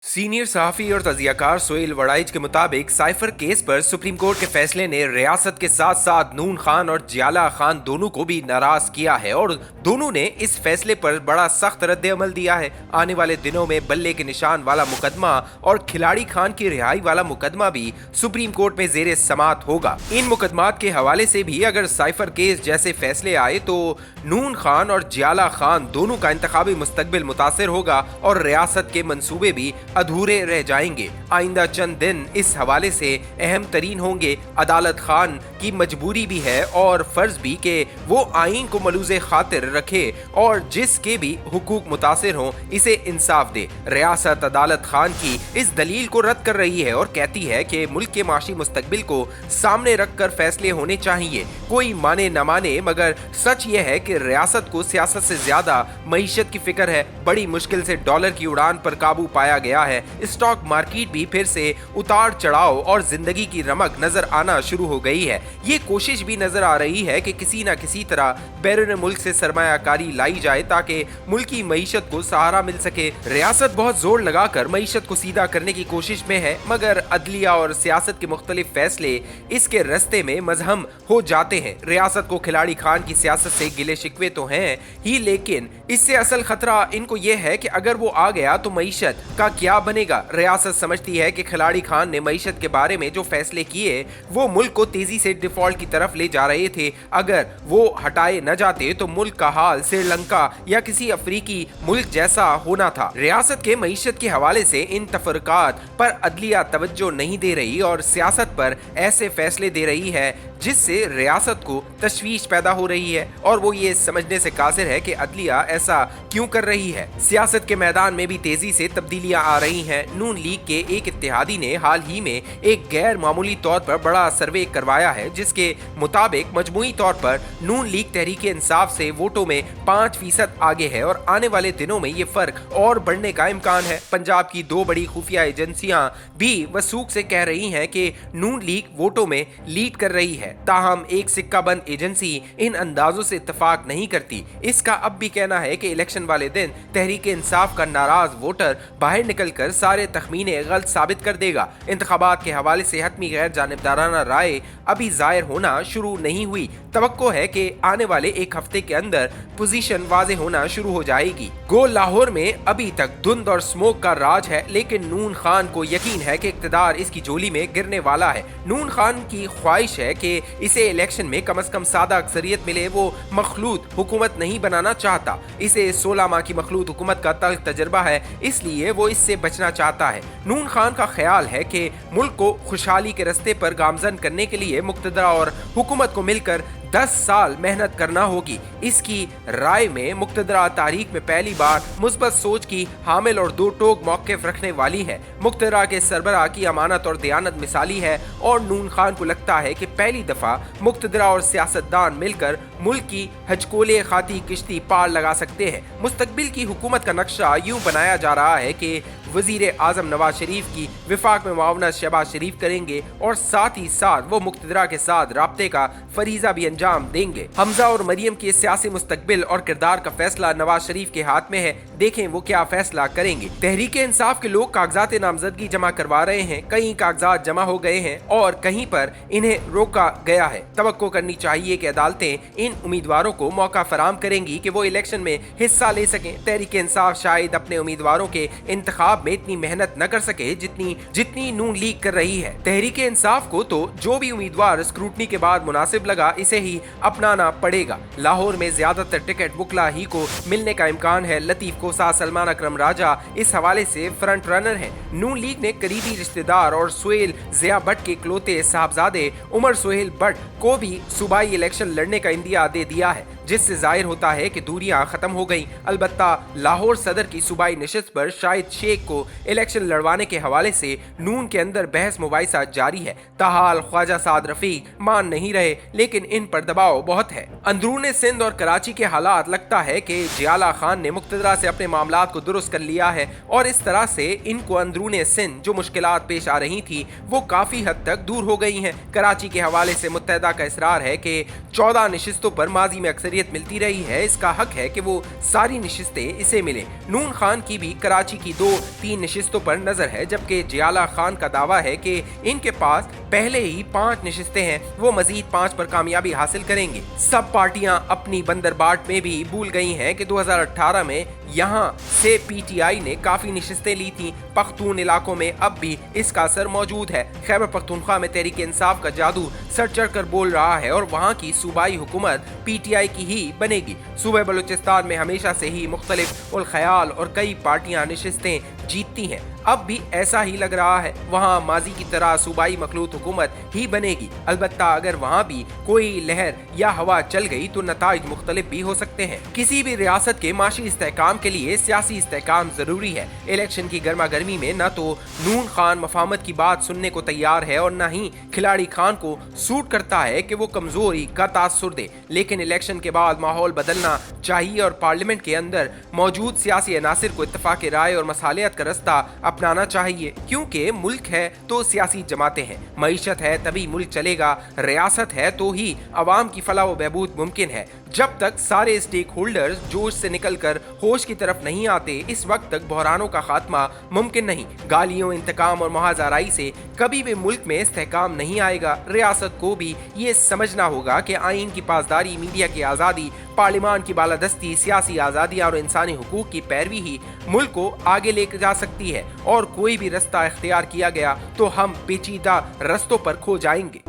Senior सहाफ़ी और तजियाकार सोहेल वड़ाइच के मुताबिक साइफर केस पर सुप्रीम कोर्ट के फैसले ने रियासत के साथ साथ नून खान और जियाला खान दोनों को भी नाराज किया है और दोनों ने इस फैसले पर बड़ा सख्त रद्द अमल दिया है। आने वाले दिनों में बल्ले के निशान वाला मुकदमा और खिलाड़ी खान की रिहाई वाला मुकदमा भी सुप्रीम कोर्ट में जेर समात होगा। इन मुकदमात के हवाले से भी अगर साइफर केस जैसे फैसले आए तो नून खान और जियाला खान दोनों का इंतखाबी मुस्तकबिल मुतासर होगा और रियासत के मंसूबे भी अधूरे रह जाएंगे। आइंदा चंद दिन इस हवाले से अहम तरीन होंगे। अदालत खान की मजबूरी भी है और फर्ज भी कि वो आइन को मलूज़े खातिर रखे और जिसके भी हुकूक मुतासिर हों इसे इंसाफ दे। रियासत अदालत खान की इस दलील को रद्द कर रही है और कहती है कि मुल्क के माशी मुस्तकबिल को सामने रख कर फैसले होने चाहिए। कोई माने न माने मगर सच ये है कि रियासत को सियासत से ज्यादा मईशत की फिक्र है। बड़ी मुश्किल से डॉलर की उड़ान पर काबू पाया गया है। स्टॉक मार्केट भी फिर से उतार चढ़ाव और जिंदगी की रमक नजर आना शुरू हो गई है। ये कोशिश भी नजर आ रही है कि किसी न किसी तरह बैरून मुल्क से सरमायाकारी लाई जाए ताकि मुल्क की मईशत को सहारा मिल सके। रियासत बहुत जोर लगाकर मईशत को सीधा करने की कोशिश में है मगर अदलिया और सियासत के मुख्तलिफ फैसले इसके रस्ते में मजहम हो जाते हैं। रियासत को खिलाड़ी खान की सियासत से गिले शिकवे तो हैं ही लेकिन इससे असल खतरा इनको ये है कि अगर वो आ गया तो मईशत का क्या बनेगा। रियासत समझती है कि खिलाड़ी खान ने मईशत के बारे में जो फैसले किए वो मुल्क को तेजी से डिफॉल्ट की तरफ ले जा रहे थे। अगर वो हटाए न जाते तो मुल्क का हाल श्रीलंका या किसी अफ्रीकी मुल्क जैसा होना था। रियासत के मईशत के हवाले से इन तफरकात पर अदलिया तवज्जो नहीं दे रही और सियासत पर ऐसे फैसले दे रही है जिससे रियासत को तशवीश पैदा हो रही है और वो ये समझने से कासिर है कि अदलिया ऐसा क्यों कर रही है। सियासत के मैदान में भी तेजी से तब्दीलियां आ रही हैं। नून लीग के एक इत्तेहादी ने हाल ही में एक गैर मामूली तौर पर बड़ा सर्वे करवाया है जिसके मुताबिक मजमूई तौर पर नून लीग तहरीक इंसाफ से वोटों में 5% आगे है और आने वाले दिनों में ये फर्क और बढ़ने का इम्कान है। पंजाब की दो बड़ी खुफिया एजेंसियां भी वसूख से कह रही हैं कि नून लीग वोटों में लीड कर रही है। ताहम एक सिक्का बंद एजेंसी इन अंदाजों से इत्तेफाक नहीं करती। इसका अब भी कहना है कि इलेक्शन वाले दिन तहरीक इंसाफ का नाराज वोटर बाहर निकलकर सारे तखमीने गलत साबित कर देगा। इंतखाबात के हवाले से हतमी गैर जानिबदाराना राय अभी जाहिर होना शुरू नहीं हुई। तवक्को है कि आने वाले एक हफ्ते के अंदर पोजीशन वाजे होना शुरू हो जाएगी। गो लाहौर में अभी तक धुंध और स्मोक का राज है लेकिन नून खान को यकीन है कि इक्तदार इसकी झोली में गिरने वाला है। नून खान की ख्वाहिश है कि इसे इलेक्शन में कम से कम सादा अक्सरियत मिले। वो मखलूत हुकूमत नहीं बनाना चाहता। इसे 16 माह की मखलूत हुकूमत का तल्ख तजर्बा है इसलिए वो इससे बचना चाहता है। नून खान का ख्याल है कि मुल्क को खुशहाली के रस्ते पर गामजन करने के लिए मुक्तदरा और हुकूमत को मिलकर 10 साल मेहनत करना होगी। इसकी राय में मुक्तदरा तारीख में पहली बार मुस्बत सोच की हामिल और दो टोक मौक़िफ़ रखने वाली है। मुक्तदरा के सरबराह की अमानत और दयानत मिसाली है और नून खान को लगता है कि पहली दफा मुक्तदरा और सियासतदान मिलकर मुल्क की हजकोले खाती किश्ती पार लगा सकते हैं। मुस्तकबिल की हुकूमत का नक्शा यूं बनाया जा रहा है कि वजीर आजम नवाज शरीफ की विफाक में मुआवनत शहबाज शरीफ करेंगे और साथ ही साथ वो मुक्तदरा के साथ राब्ते का फरीजा भी अंजाम देंगे। हमजा और मरियम के सियासी मुस्तकबिल और किरदार का फैसला नवाज शरीफ के हाथ में है। देखें वो क्या फैसला करेंगे। तहरीक इंसाफ के लोग कागजात नामजदगी जमा करवा रहे हैं। कई कागजात जमा हो गए हैं और कहीं पर इन्हें रोका गया है। तवक्को करनी चाहिए कि अदालतें इन उम्मीदवारों को मौका फराम करेंगी कि वो इलेक्शन में हिस्सा ले सकें। तहरीक इंसाफ शायद अपने उम्मीदवारों के इंतखाब में इतनी मेहनत न कर सके जितनी नून लीग कर रही है। तहरीक इंसाफ को तो जो भी उम्मीदवार स्क्रूटनी के बाद मुनासिब लगा इसे ही अपनाना पड़ेगा। लाहौर में ज्यादातर टिकट वुकला ही को मिलने का इम्कान है। लतीफ कोसा, सलमान अकरम राजा इस हवाले से फ्रंट रनर हैं। नून लीग ने करीबी रिश्तेदार और सुहेल जिया भट्ट के इकलौते साहबजादे उमर सुहेल भट्ट को भी सूबाई इलेक्शन लड़ने का इंदिया दे दिया है जिससे जाहिर होता है कि दूरियां खत्म हो गईं। अलबत्ता लाहौर सदर की सूबाई नशिस्त पर शाहिद शेख को इलेक्शन लड़वाने के हवाले से नून के अंदर बहस मुबाहिसा जारी है। ताहाल ख्वाजा साद रफीक मान नहीं रहे लेकिन इन पर दबाव बहुत है। अंदरून सिंध और कराची के हालात लगता है कि जियाला खान ने मुक्तदरा से अपने मामलात को दुरुस्त कर लिया है और इस तरह से इनको अंदरून सिंध जो मुश्किलात पेश आ रही थी वो काफी हद तक दूर हो गई हैं। कराची के हवाले से मुत्तहदा का इसरार है कि 14 नशिस्तों पर माजी में अक्सरियत अकलियत मिलती रही है, इसका हक है कि वो सारी नशिस्तें इसे मिले। नून खान की भी कराची की 2-3 नशिस्तों पर नजर है, जबकि जियाला खान का दावा है कि इनके पास पहले ही 5 नशिस्तें हैं, वो मजीद 5 पर कामयाबी हासिल करेंगे। सब पार्टियां अपनी बंदरबाट में भी भूल गई हैं कि 2018 में यहाँ से पीटीआई ने काफी नशिस्तें ली थी। पख्तून इलाकों में अब भी इसका असर मौजूद है। खैबर पख्तूनख्वा में तहरीक इंसाफ का जादू सर चढ़ कर बोल रहा है और वहाँ की सूबाई हुकूमत पीटीआई की ही बनेगी। सूबे बलूचिस्तान में हमेशा से ही मुख्तलिफ उल ख्याल और कई पार्टियां नशिस्तें जीतती हैं, अब भी ऐसा ही लग रहा है। वहाँ माजी की तरह सूबाई मखलूत हुकूमत ही बनेगी। अलबत्ता अगर वहाँ भी कोई लहर या हवा चल गई तो नताइज मुख्तलिफ भी हो सकते हैं। किसी भी रियासत के माशी इस्तेहकाम के लिए सियासी इस्तेहकाम जरूरी है। इलेक्शन की गर्मा गर्मी में न तो नून खान मफाहमत की बात सुनने को तैयार है और न ही खिलाड़ी खान को सूट करता है कि वो कमजोरी का तासुर दे, लेकिन इलेक्शन के बाद माहौल बदलना चाहिए और पार्लियामेंट के अंदर मौजूद सियासी अनासिर को इत्तफाक राय और मसालियत का रास्ता अपनाना चाहिए, क्योंकि मुल्क है तो सियासी जमातें हैं, मईशत है तभी मुल्क चलेगा, रियासत है तो ही अवाम की फलाह व बहबूद मुमकिन है। जब तक सारे स्टेक होल्डर्स जोश से निकलकर होश की तरफ नहीं आते, इस वक्त तक बहरानों का खात्मा मुमकिन नहीं। गालियों, इंतकाम और मुहाज़ाराई से कभी भी मुल्क में इस्तेहकाम नहीं आएगा। रियासत को भी ये समझना होगा कि आइन की पासदारी, मीडिया की आज़ादी, पार्लिमान की बालादस्ती, सियासी आज़ादियाँ और इंसानी हुकूक की पैरवी ही मुल्क को आगे लेकर जा सकती है, और कोई भी रास्ता इख्तियार किया गया तो हम पेचीदा रस्तों पर खो जाएंगे।